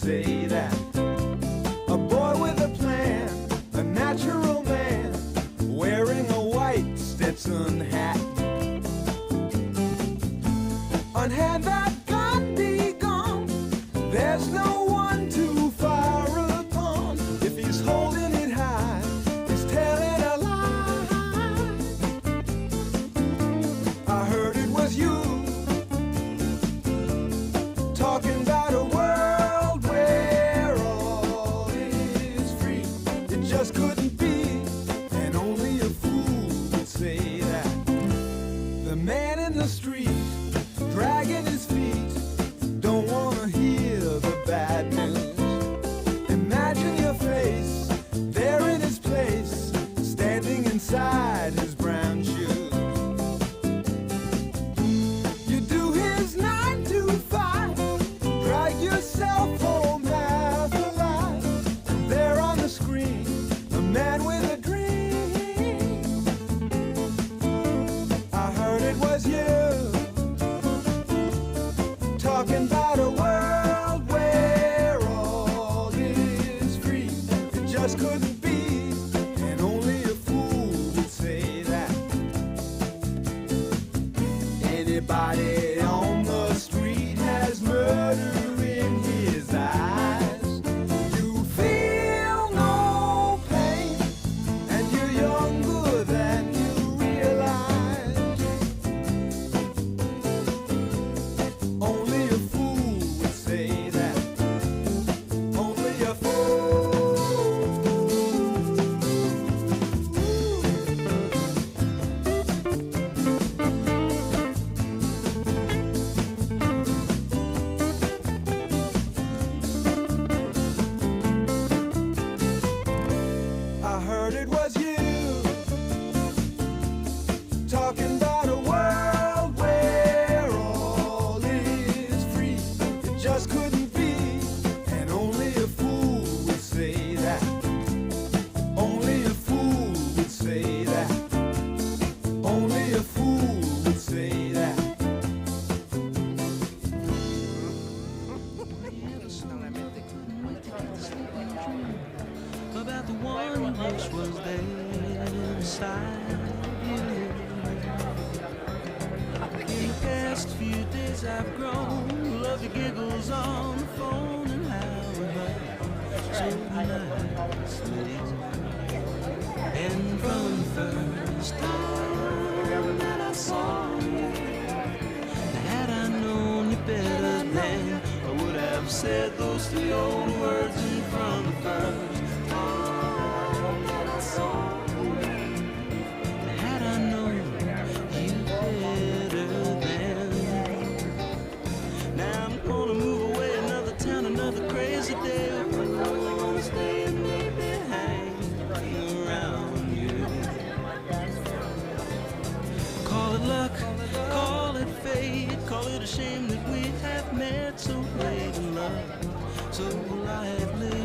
say that. A boy with a plan, a natural man, wearing a white Stetson hat. On hand that gun be gone, there's no one to fire upon. If he's holding it high, he's telling a lie. I heard it was you talking about a world where all is free. It just couldn't be, and only a fool would say that. The man in the street dragging his feet, don't wanna hear the bad news. Imagine your face, there in his place, standing inside his brown shoes. You do his 9 to 5, drag yourself home half alive, and there on the screen, a man with a dream. I heard it was you talking about a world where all is free. It just couldn't be, and only a fool would say that. Anybody on the street has murder in his eyes. You feel no pain, and you're younger than you realize. Only a fool would say that. Only a fool. I heard it was you talking about a world where all is free. It just couldn't be, and only a fool would say that. Only a fool would say that. Only a fool would say that. About the one which was there inside you. In the past few days I've grown, love the giggles on the phone and how it hurt so nicely. And from the first time that I saw you, had I known you better then, I would have said those 3 old words. And from the first time that I saw you, had I known you better then. Now I'm gonna move away, another town, another crazy day. I wanna stay and maybe hang around you. Call it luck, call it fate, call it a shame that we have met so late in love, so lively.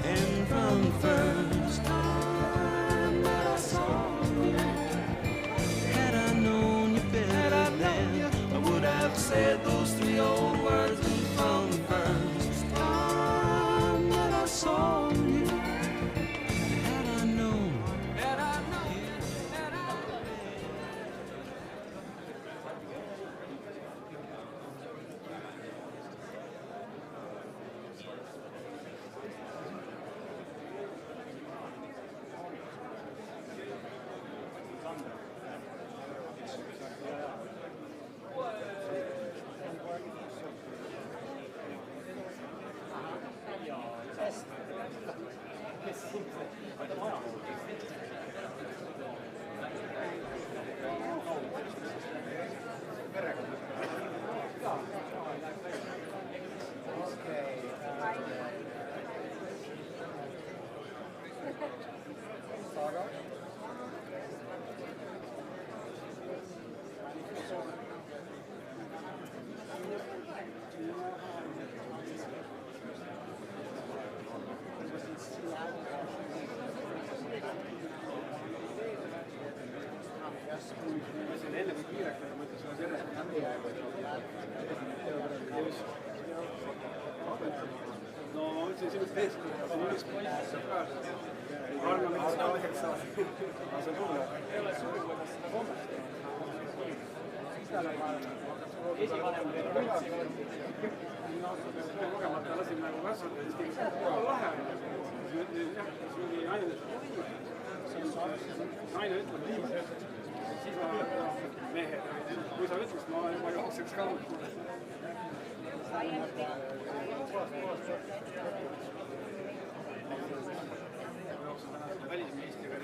And from the first time that I saw you, had I known you better then, I would have said those 3 old words. And from the first time that I saw you, had I known, had I known, had I known. naine ütleb nii, siis ma mehe, kui sa ütleks, ma jookseks ka. Välisministriga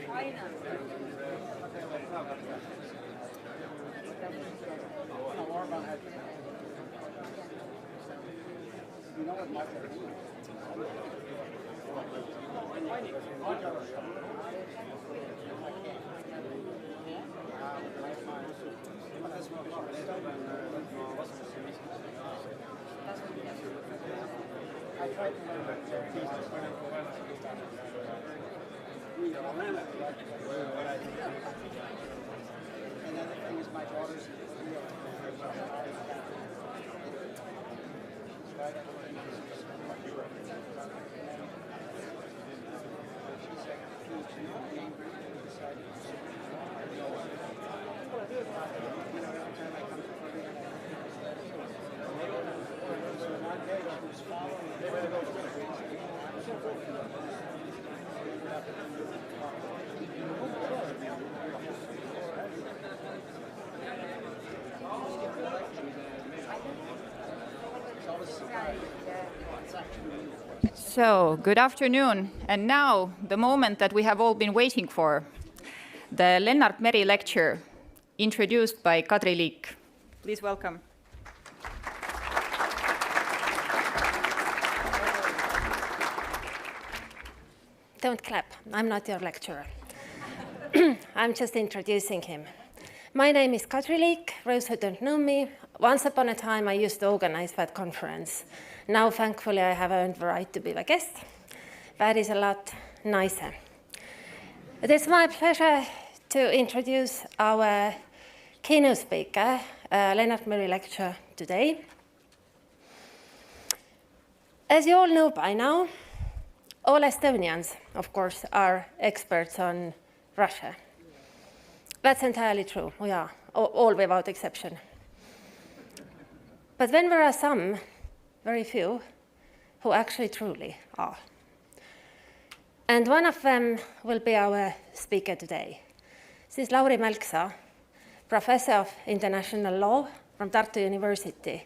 So, good afternoon. And now, the moment that we have all been waiting for, the Lennart Meri lecture, introduced by Kadri Liik. Please welcome. Don't clap. I'm not your lecturer. I'm just introducing him. My name is Kadri Liik. Those who don't know me, once upon a time I used to organize that conference. Now, thankfully, I have earned the right to be the guest. That is a lot nicer. It is my pleasure to introduce our keynote speaker, Lennart Meri lecture today. As you all know by now, all Estonians, of course, are experts on Russia. That's entirely true. We are, all without exception. But then there are some, very few, who actually truly are. And one of them will be our speaker today. This is Lauri Mälksoo, professor of international law from Tartu University.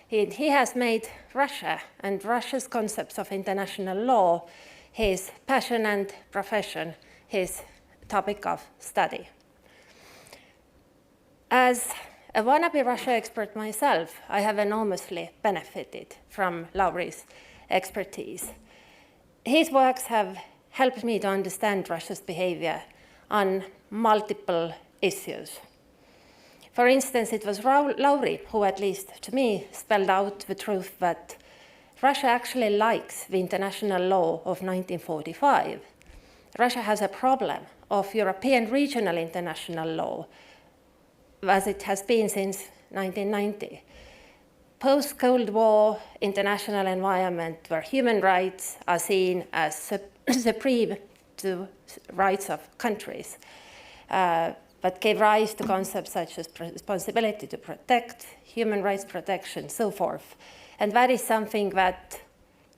He has made Russia and Russia's concepts of international law his passion and profession, his topic of study. As a wannabe Russia expert myself, I have enormously benefited from Lauri's expertise. His works have helped me to understand Russia's behavior on multiple issues. For instance, it was Lauri who, at least to me, spelled out the truth that Russia actually likes the international law of 1945. Russia has a problem of European regional international law, as it has been since 1990. Post-Cold War international environment where human rights are seen as supreme to rights of countries, but gave rise to concepts such as responsibility to protect, human rights protection, so forth. And that is something that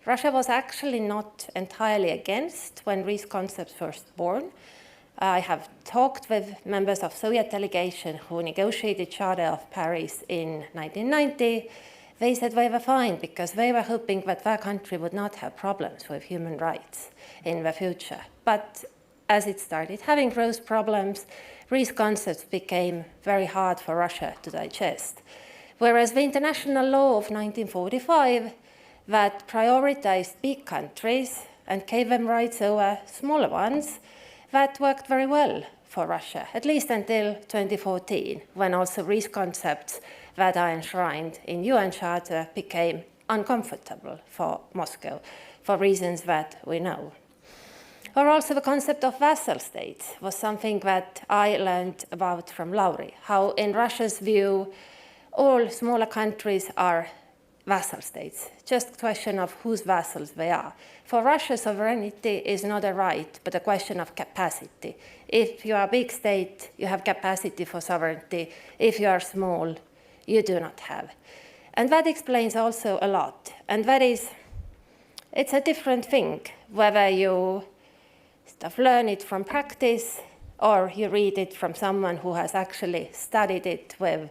Russia was actually not entirely against when these concepts were first born. I have talked with members of Soviet delegation who negotiated Charter of Paris in 1990. They said they were fine because they were hoping that their country would not have problems with human rights in the future. But as it started having those problems, these concepts became very hard for Russia to digest. Whereas the international law of 1945 that prioritized big countries and gave them rights over smaller ones, that worked very well for Russia, at least until 2014, when also these concepts that are enshrined in UN Charter became uncomfortable for Moscow, for reasons that we know. Or also the concept of vassal states was something that I learned about from Lauri, how in Russia's view, all smaller countries are vassal states, just a question of whose vassals they are. For Russia, sovereignty is not a right, but a question of capacity. If you are a big state, you have capacity for sovereignty. If you are small, you do not have. And that explains also a lot. And that is, it's a different thing whether you learn it from practice or you read it from someone who has actually studied it with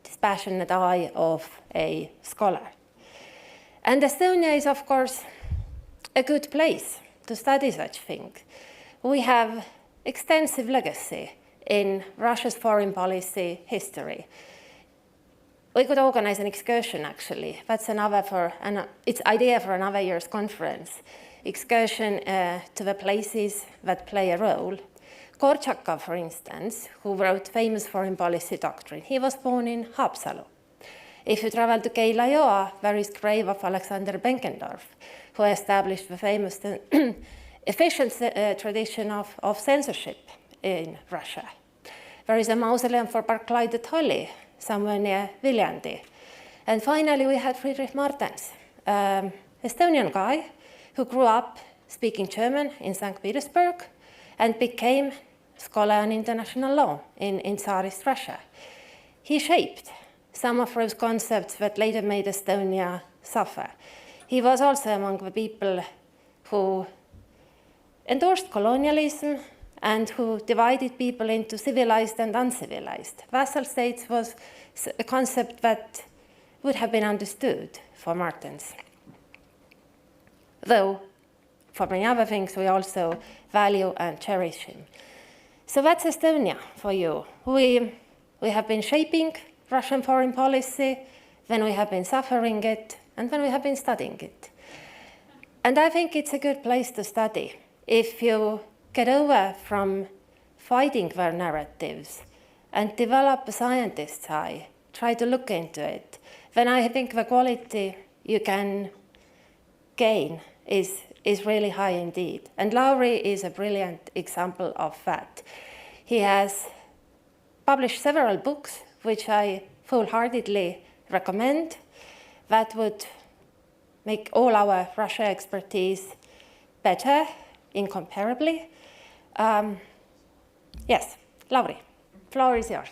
this passionate eye of a scholar. And Estonia is, of course, a good place to study such things. We have extensive legacy in Russia's foreign policy history. We could organize an excursion, actually. That's it's idea for another year's conference. Excursion to the places that play a role. Kortšakov, for instance, who wrote famous foreign policy doctrine, he was born in Haapsalu. If you travel to Keila-Joa, there is grave of Alexander Benkendorf, who established the famous efficient tradition of censorship in Russia. There is a mausoleum for Barclay de Tolly, somewhere near Viljandi. And finally, we had Friedrich Martens, Estonian guy who grew up speaking German in St. Petersburg and became scholar on international law in Tsarist Russia. He shaped some of those concepts that later made Estonia suffer. He was also among the people who endorsed colonialism and who divided people into civilized and uncivilized. Vassal states was a concept that would have been understood for Martens. Though, for many other things, we also value and cherish him. So that's Estonia for you. We have been shaping Russian foreign policy, then we have been suffering it, and then we have been studying it. And I think it's a good place to study. If you get over from fighting their narratives and develop a scientist's eye, try to look into it, then I think the quality you can gain is really high indeed. And Lauri is a brilliant example of that. He has published several books, which I full-heartedly recommend, that would make all our Russia expertise better, incomparably. Yes, Lauri, floor is yours.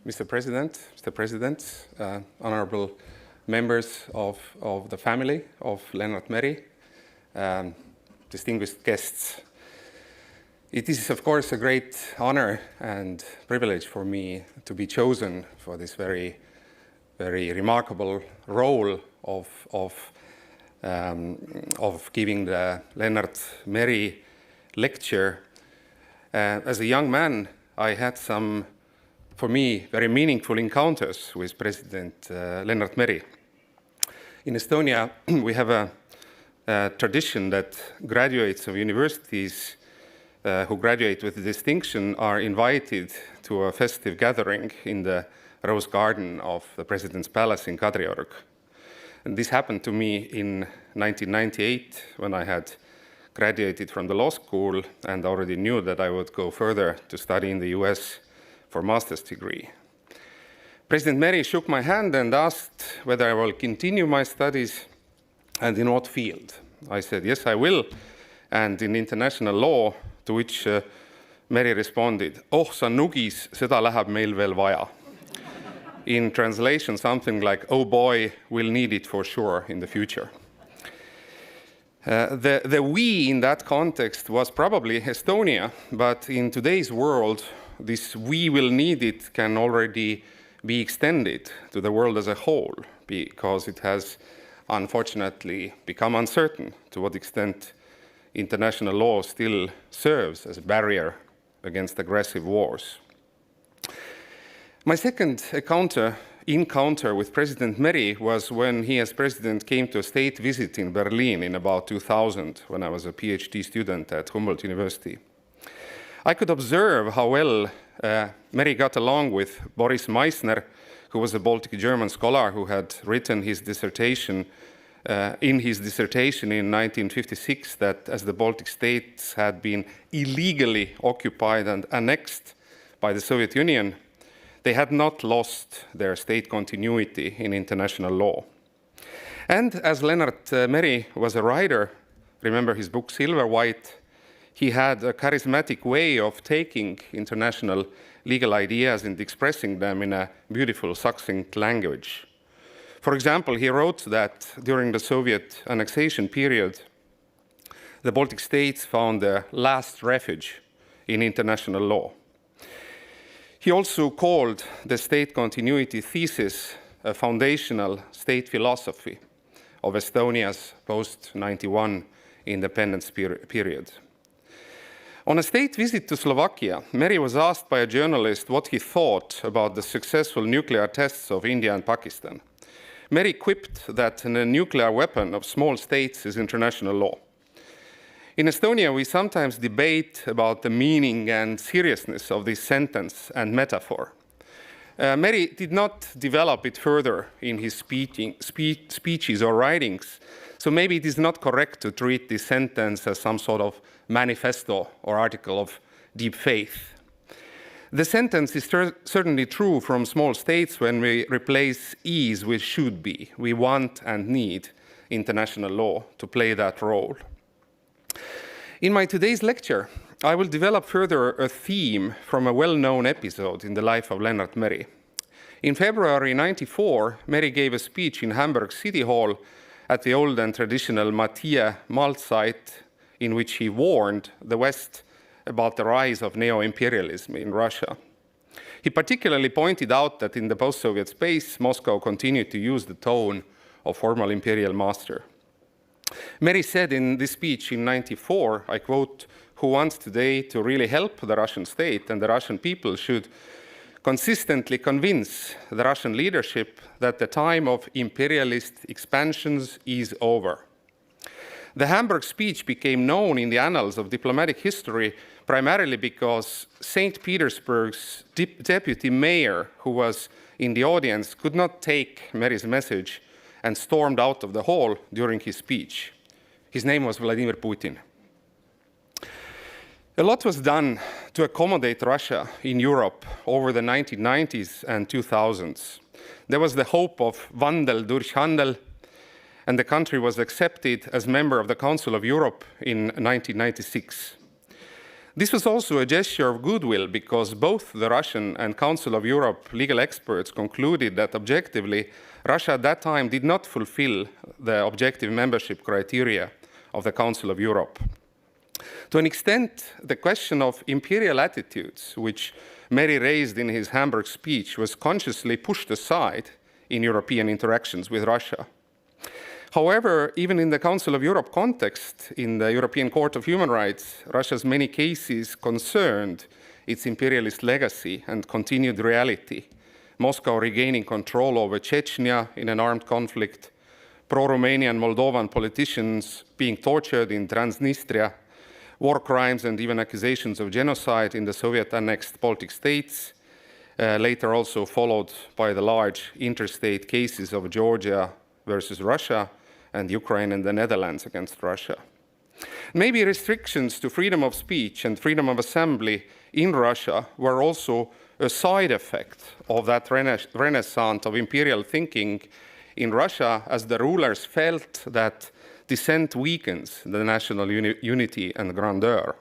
Mr. President, honorable members of the family of Lennart Meri, distinguished guests. It is, of course, a great honor and privilege for me to be chosen for this very, very remarkable role of giving the Lennart Meri lecture. As a young man, I had some, for me, very meaningful encounters with President Lennart Meri. In Estonia, we have a tradition that graduates of universities who graduate with distinction are invited to a festive gathering in the Rose Garden of the President's Palace in Kadriorg. And this happened to me in 1998 when I had graduated from the law school and already knew that I would go further to study in the US for master's degree. President Meri shook my hand and asked whether I will continue my studies and in what field. I said, yes, I will, and in international law, to which Meri responded, oh sa nugis, seda läheb meil veel vaja. In translation, something like, oh boy, we'll need it for sure in the future. The we in that context was probably Estonia, but in today's world, this we will need it can already be extended to the world as a whole, because it has unfortunately become uncertain to what extent international law still serves as a barrier against aggressive wars. My second encounter with President Meri was when he as president came to a state visit in Berlin in about 2000, when I was a PhD student at Humboldt University. I could observe how well Meri got along with Boris Meissner, who was a Baltic German scholar who had written his dissertation in his dissertation in 1956 that as the Baltic states had been illegally occupied and annexed by the Soviet Union, they had not lost their state continuity in international law. And as Lennart Meri was a writer, remember his book Silver White, he had a charismatic way of taking international legal ideas and expressing them in a beautiful, succinct language. For example, he wrote that during the Soviet annexation period, the Baltic states found their last refuge in international law. He also called the state continuity thesis a foundational state philosophy of Estonia's post-91 independence period. On a state visit to Slovakia, Meri was asked by a journalist what he thought about the successful nuclear tests of India and Pakistan. Meri quipped that a nuclear weapon of small states is international law. In Estonia, we sometimes debate about the meaning and seriousness of this sentence and metaphor. Meri did not develop it further in his speeches or writings, so maybe it is not correct to treat this sentence as some sort of manifesto or article of deep faith. The sentence is certainly true from small states when we replace is with should be. We want and need international law to play that role. In my today's lecture, I will develop further a theme from a well-known episode in the life of Lennart Meri. In February 1994, Meri gave a speech in Hamburg City Hall at the old and traditional Mattia Malt site, in which he warned the West about the rise of neo-imperialism in Russia. He particularly pointed out that in the post-Soviet space, Moscow continued to use the tone of formal imperial master. Meri said in this speech in 1994, I quote, "Who wants today to really help the Russian state and the Russian people should consistently convince the Russian leadership that the time of imperialist expansions is over." The Hamburg speech became known in the annals of diplomatic history primarily because St. Petersburg's deputy mayor, who was in the audience, could not take Meri's message and stormed out of the hall during his speech. His name was Vladimir Putin. A lot was done to accommodate Russia in Europe over the 1990s and 2000s. There was the hope of Wandel durch Handel, and the country was accepted as member of the Council of Europe in 1996. This was also a gesture of goodwill because both the Russian and Council of Europe legal experts concluded that objectively, Russia at that time did not fulfill the objective membership criteria of the Council of Europe. To an extent, the question of imperial attitudes, which Meri raised in his Hamburg speech, was consciously pushed aside in European interactions with Russia. However, even in the Council of Europe context, in the European Court of Human Rights, Russia's many cases concerned its imperialist legacy and continued reality. Moscow regaining control over Chechnya in an armed conflict, pro-Romanian Moldovan politicians being tortured in Transnistria, war crimes and even accusations of genocide in the Soviet-annexed Baltic states, later also followed by the large interstate cases of Georgia versus Russia and Ukraine and the Netherlands against Russia. Maybe restrictions to freedom of speech and freedom of assembly in Russia were also a side effect of that renaissance of imperial thinking in Russia, as the rulers felt that dissent weakens the national unity and grandeur.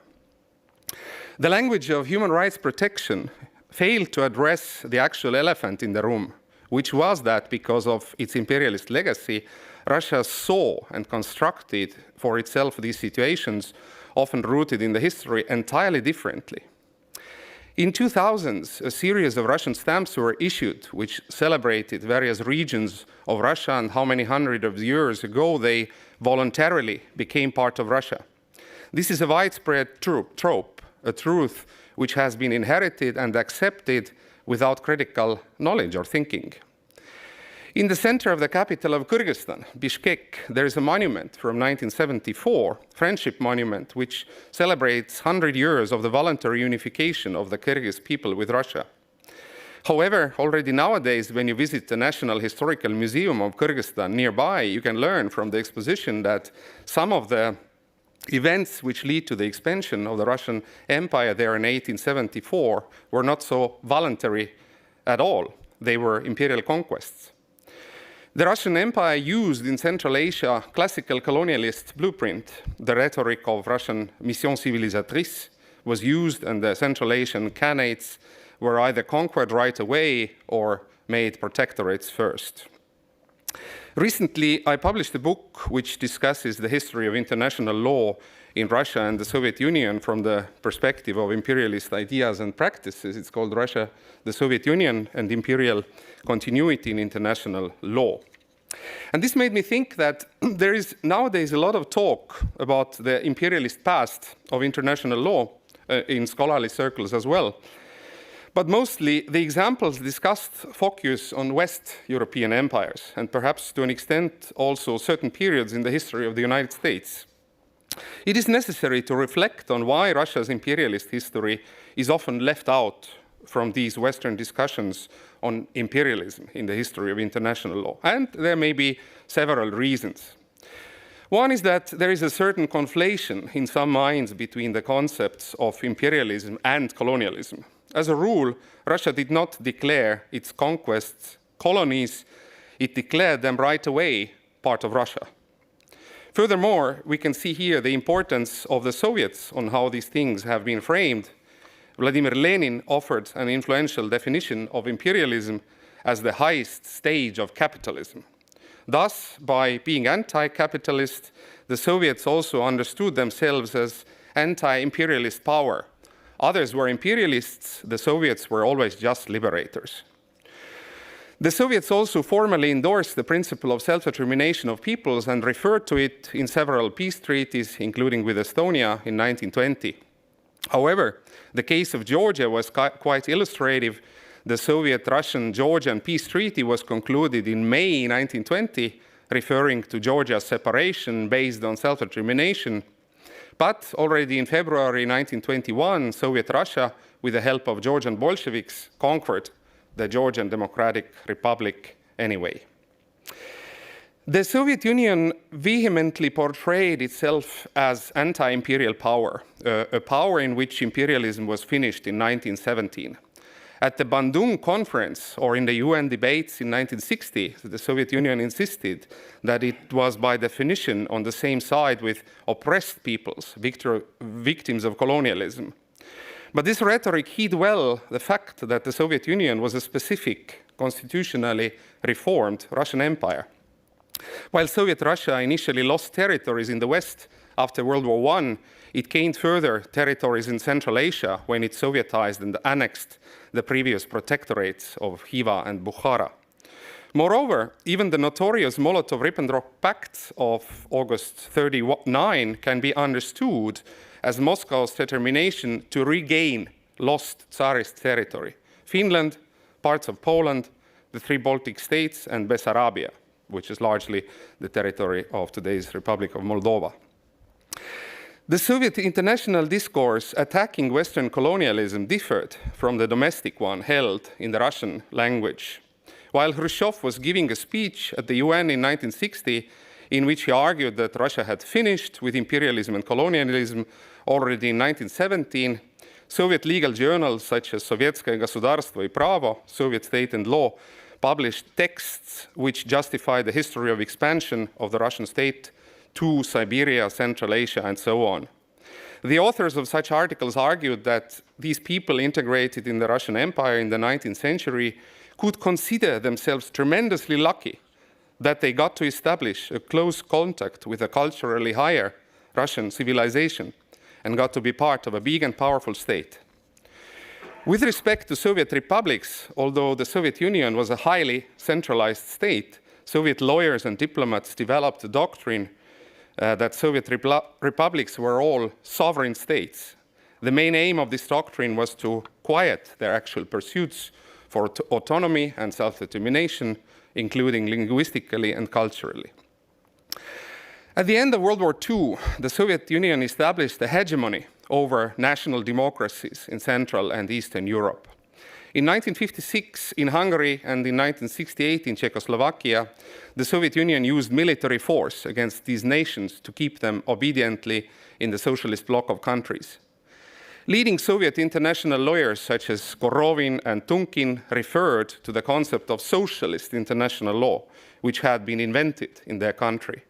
The language of human rights protection failed to address the actual elephant in the room, which was that because of its imperialist legacy, Russia saw and constructed for itself these situations, often rooted in the history, entirely differently. In 2000s, a series of Russian stamps were issued, which celebrated various regions of Russia and how many hundreds of years ago they voluntarily became part of Russia. This is a widespread trope, a truth which has been inherited and accepted without critical knowledge or thinking. In the center of the capital of Kyrgyzstan, Bishkek, there is a monument from 1974, Friendship Monument, which celebrates 100 years of the voluntary unification of the Kyrgyz people with Russia. However, already nowadays, when you visit the National Historical Museum of Kyrgyzstan nearby, you can learn from the exposition that some of the events which lead to the expansion of the Russian Empire there in 1874 were not so voluntary at all. They were imperial conquests. The Russian Empire used in Central Asia classical colonialist blueprint. The rhetoric of Russian mission civilisatrice was used, and the Central Asian khanates were either conquered right away or made protectorates first. Recently, I published a book which discusses the history of international law in Russia and the Soviet Union from the perspective of imperialist ideas and practices. It's called Russia, the Soviet Union, and Imperial Continuity in International Law. And this made me think that there is nowadays a lot of talk about the imperialist past of international law in scholarly circles as well. But mostly, the examples discussed focus on West European empires, and perhaps to an extent also certain periods in the history of the United States. It is necessary to reflect on why Russia's imperialist history is often left out from these Western discussions on imperialism in the history of international law. And there may be several reasons. One is that there is a certain conflation in some minds between the concepts of imperialism and colonialism. As a rule, Russia did not declare its conquests colonies, it declared them right away part of Russia. Furthermore, we can see here the importance of the Soviets on how these things have been framed. Vladimir Lenin offered an influential definition of imperialism as the highest stage of capitalism. Thus, by being anti-capitalist, the Soviets also understood themselves as anti-imperialist power. Others were imperialists, the Soviets were always just liberators. The Soviets also formally endorsed the principle of self-determination of peoples and referred to it in several peace treaties, including with Estonia in 1920. However, the case of Georgia was quite illustrative. The Soviet-Russian-Georgian peace treaty was concluded in May 1920, referring to Georgia's separation based on self-determination. But already in February 1921, Soviet Russia, with the help of Georgian Bolsheviks, conquered the Georgian Democratic Republic anyway. The Soviet Union vehemently portrayed itself as anti-imperial power, a power in which imperialism was finished in 1917. At the Bandung Conference, or in the UN debates in 1960, the Soviet Union insisted that it was by definition on the same side with oppressed peoples, victims of colonialism. But this rhetoric hid well the fact that the Soviet Union was a specific, constitutionally reformed Russian empire. While Soviet Russia initially lost territories in the West after World War I, it gained further territories in Central Asia when it Sovietized and annexed the previous protectorates of Khiva and Bukhara. Moreover, even the notorious Molotov-Ribbentrop Pact of August 1939 can be understood as Moscow's determination to regain lost Tsarist territory: Finland, parts of Poland, the 3 Baltic states, and Bessarabia, which is largely the territory of today's Republic of Moldova. The Soviet international discourse attacking Western colonialism differed from the domestic one held in the Russian language. While Khrushchev was giving a speech at the UN in 1960, in which he argued that Russia had finished with imperialism and colonialism already in 1917, Soviet legal journals such as Sovetskoye Gosударство и Право, Soviet State and Law, published texts which justify the history of expansion of the Russian state to Siberia, Central Asia, and so on. The authors of such articles argued that these people integrated in the Russian Empire in the 19th century could consider themselves tremendously lucky that they got to establish a close contact with a culturally higher Russian civilization and got to be part of a big and powerful state. With respect to Soviet republics, although the Soviet Union was a highly centralized state, Soviet lawyers and diplomats developed a doctrine that Soviet republics were all sovereign states. The main aim of this doctrine was to quiet their actual pursuits for autonomy and self-determination, including linguistically and culturally. At the end of World War II, the Soviet Union established a hegemony over national democracies in Central and Eastern Europe. In 1956 in Hungary and in 1968 in Czechoslovakia, the Soviet Union used military force against these nations to keep them obediently in the socialist bloc of countries. Leading Soviet international lawyers such as Korovin and Tunkin referred to the concept of socialist international law, which had been invented in their country.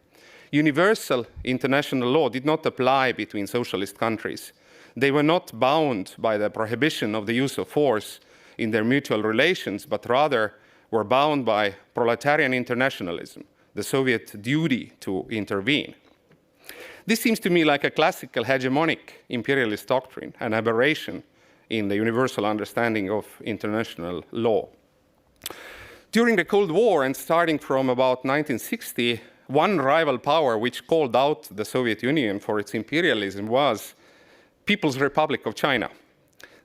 Universal international law did not apply between socialist countries. They were not bound by the prohibition of the use of force in their mutual relations, but rather were bound by proletarian internationalism, the Soviet duty to intervene. This seems to me like a classical hegemonic imperialist doctrine, an aberration in the universal understanding of international law. During the Cold War and starting from about 1960, one rival power which called out the Soviet Union for its imperialism was People's Republic of China.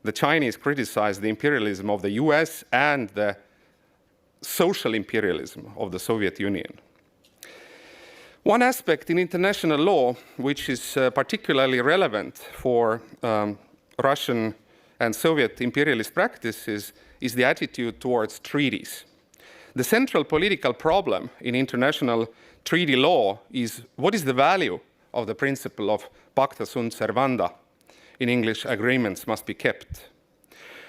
The Chinese criticized the imperialism of the US and the social imperialism of the Soviet Union. One aspect in international law which is particularly relevant for Russian and Soviet imperialist practices is the attitude towards treaties. The central political problem in international treaty law is what is the value of the principle of pacta sunt servanda. In English, agreements must be kept.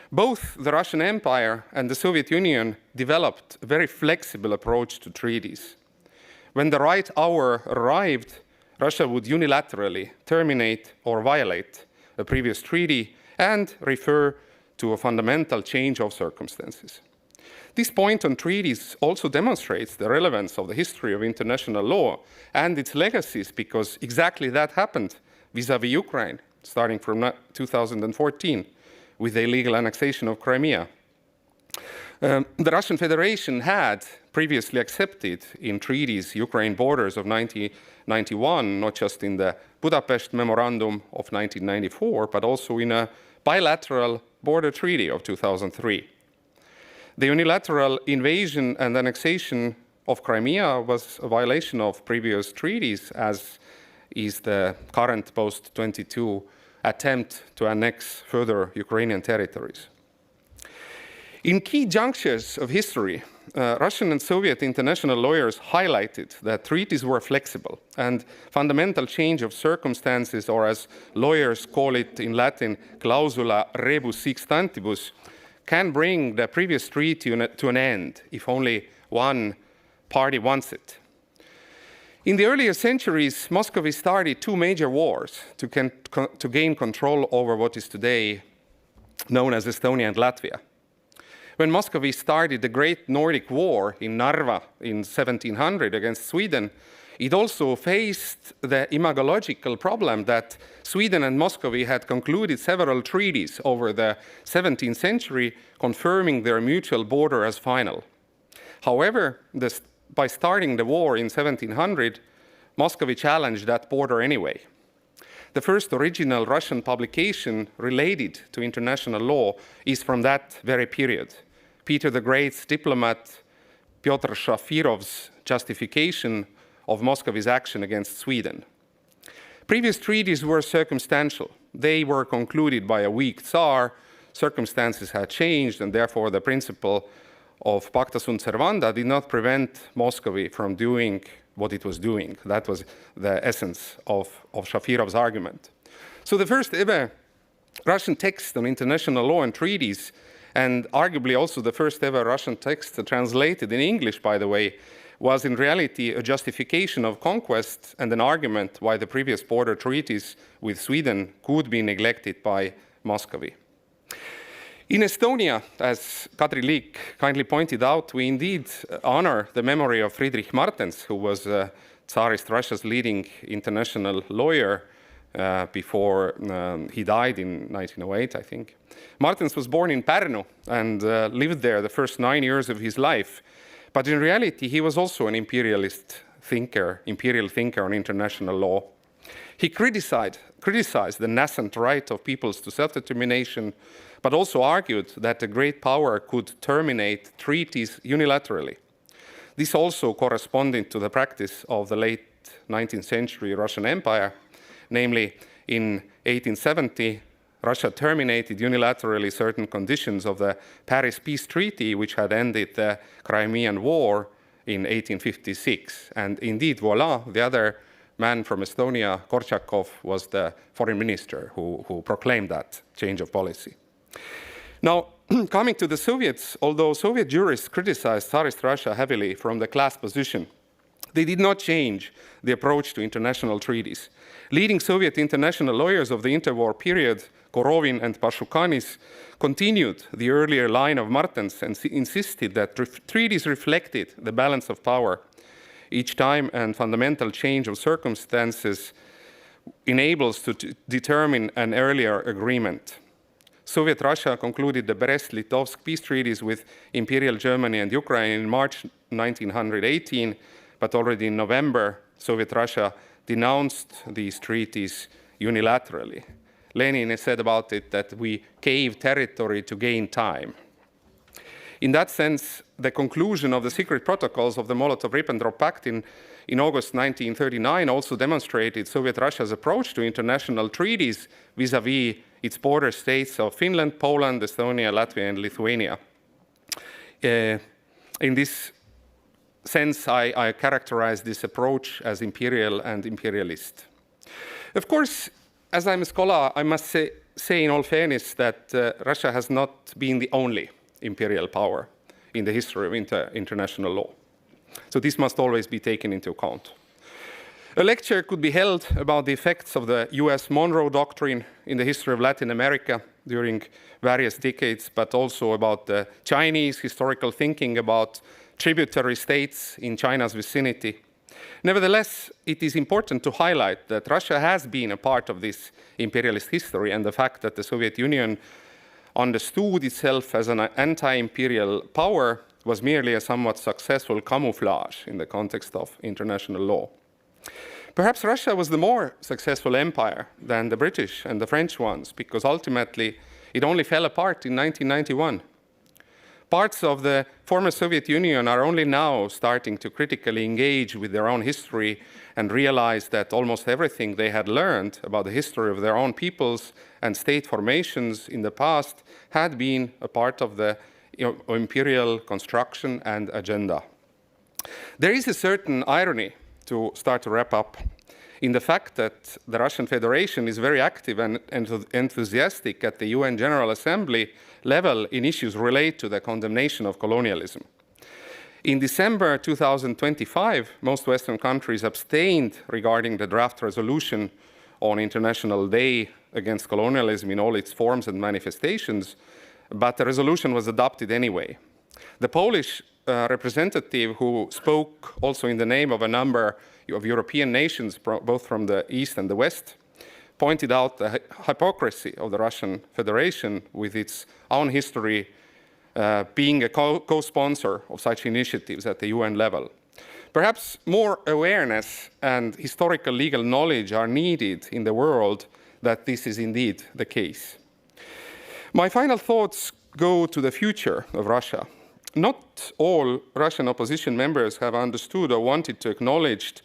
Both the Russian Empire and the Soviet Union developed a very flexible approach to treaties. When the right hour arrived, Russia would unilaterally terminate or violate a previous treaty and refer to a fundamental change of circumstances. This point on treaties also demonstrates the relevance of the history of international law and its legacies, because exactly that happened vis-à-vis Ukraine, starting from 2014 with the illegal annexation of Crimea. The Russian Federation had previously accepted in treaties Ukraine borders of 1991, not just in the Budapest Memorandum of 1994, but also in a bilateral border treaty of 2003. The unilateral invasion and annexation of Crimea was a violation of previous treaties, as is the current post-22 attempt to annex further Ukrainian territories. In key junctures of history, Russian and Soviet international lawyers highlighted that treaties were flexible and fundamental change of circumstances, or as lawyers call it in Latin, clausula rebus sic stantibus, can bring the previous treaty to an end if only one party wants it. In the earlier centuries, Muscovy started two major wars to gain control over what is today known as Estonia and Latvia. When Muscovy started the Great Nordic War in Narva in 1700 against Sweden, it also faced the imagological problem that Sweden and Muscovy had concluded several treaties over the 17th century, confirming their mutual border as final. However, by starting the war in 1700, Muscovy challenged that border anyway. The first original Russian publication related to international law is from that very period. Peter the Great's diplomat Pyotr Shafirov's justification of Muscovy's action against Sweden. Previous treaties were circumstantial. They were concluded by a weak Tsar. Circumstances had changed, and therefore the principle of pacta sunt servanda did not prevent Muscovy from doing what it was doing. That was the essence of Shafirov's argument. So the first ever Russian text on international law and treaties, and arguably also the first ever Russian text translated in English, by the way, was in reality a justification of conquest and an argument why the previous border treaties with Sweden could be neglected by Muscovy. In Estonia, as Kadri Liik kindly pointed out, we indeed honor the memory of Friedrich Martens, who was Tsarist Russia's leading international lawyer before he died in 1908, I think. Martens was born in Pärnu and lived there the first 9 years of his life. But in reality, he was also an imperial thinker on international law. He criticized the nascent right of peoples to self-determination, but also argued that a great power could terminate treaties unilaterally. This also corresponded to the practice of the late 19th century Russian Empire. Namely, in 1870, Russia terminated unilaterally certain conditions of the Paris Peace Treaty, which had ended the Crimean War in 1856. And indeed, voila, the other man from Estonia, Gorchakov, was the foreign minister who proclaimed that change of policy. Now, coming to the Soviets, although Soviet jurists criticized Tsarist Russia heavily from the class position, they did not change the approach to international treaties. Leading Soviet international lawyers of the interwar period, Korovin and Pashukanis, continued the earlier line of Martens and insisted that treaties reflected the balance of power. Each time and fundamental change of circumstances enables to determine an earlier agreement. Soviet Russia concluded the Brest-Litovsk peace treaties with Imperial Germany and Ukraine in March 1918, but already in November, Soviet Russia denounced these treaties unilaterally. Lenin has said about it that we cave territory to gain time. In that sense, the conclusion of the secret protocols of the Molotov-Ribbentrop Pact in August 1939 also demonstrated Soviet Russia's approach to international treaties vis-à-vis its border states of Finland, Poland, Estonia, Latvia, and Lithuania. In this sense, I characterize this approach as imperial and imperialist. Of course, as I'm a scholar, I must say in all fairness that Russia has not been the only imperial power in the history of international law. So this must always be taken into account. A lecture could be held about the effects of the US Monroe Doctrine in the history of Latin America during various decades, but also about the Chinese historical thinking about tributary states in China's vicinity. Nevertheless, it is important to highlight that Russia has been a part of this imperialist history, and the fact that the Soviet Union understood itself as an anti-imperial power was merely a somewhat successful camouflage in the context of international law. Perhaps Russia was the more successful empire than the British and the French ones, because ultimately it only fell apart in 1991. Parts of the former Soviet Union are only now starting to critically engage with their own history and realize that almost everything they had learned about the history of their own peoples and state formations in the past had been a part of the imperial construction and agenda. There is a certain irony, to start to wrap up, in the fact that the Russian Federation is very active and enthusiastic at the UN General Assembly level in issues related to the condemnation of colonialism. In December 2025, most Western countries abstained regarding the draft resolution on International Day Against Colonialism in all its forms and manifestations, but the resolution was adopted anyway. The Polish representative, who spoke also in the name of a number of European nations, both from the East and the West, pointed out the hypocrisy of the Russian Federation with its own history being a co-sponsor of such initiatives at the UN level. Perhaps more awareness and historical legal knowledge are needed in the world that this is indeed the case. My final thoughts go to the future of Russia. Not all Russian opposition members have understood or wanted to acknowledge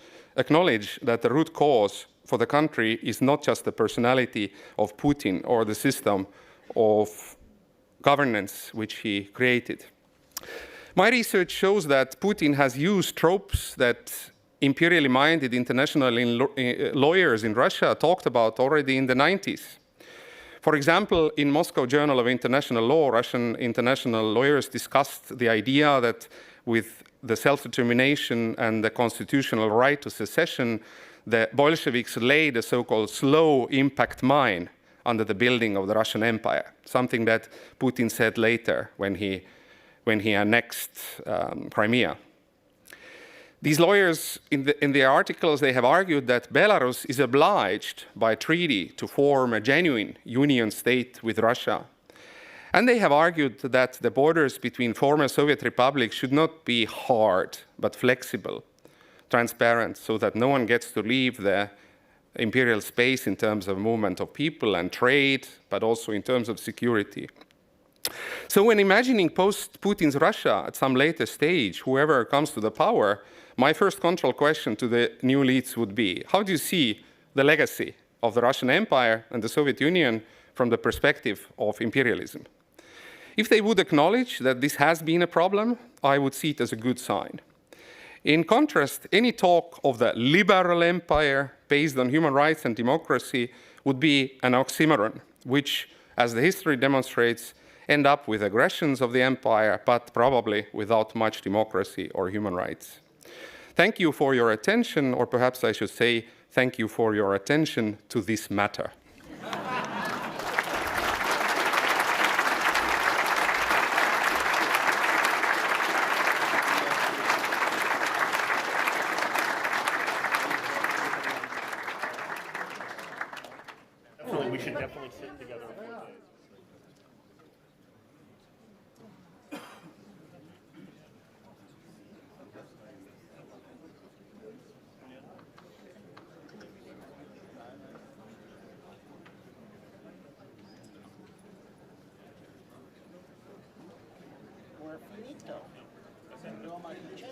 that the root cause for the country is not just the personality of Putin or the system of governance which he created. My research shows that Putin has used tropes that imperially minded international lawyers in Russia talked about already in the 90s. For example, in Moscow Journal of International Law, Russian international lawyers discussed the idea that with the self-determination and the constitutional right to secession, the Bolsheviks laid a so-called slow impact mine under the building of the Russian Empire, something that Putin said later when he annexed Crimea. These lawyers, in their articles, they have argued that Belarus is obliged by treaty to form a genuine union state with Russia. And they have argued that the borders between former Soviet republics should not be hard, but flexible, transparent, so that no one gets to leave the imperial space in terms of movement of people and trade, but also in terms of security. So when imagining post-Putin's Russia at some later stage, whoever comes to the power, my first control question to the new elites would be, how do you see the legacy of the Russian Empire and the Soviet Union from the perspective of imperialism. If they would acknowledge that this has been a problem, I would see it as a good sign. In contrast, any talk of the liberal empire based on human rights and democracy would be an oxymoron, which, as the history demonstrates, end up with aggressions of the empire, but probably without much democracy or human rights. Thank you for your attention, or perhaps I should say, thank you for your attention to this matter. We should definitely sit together one day. We're finito. No, ma c'è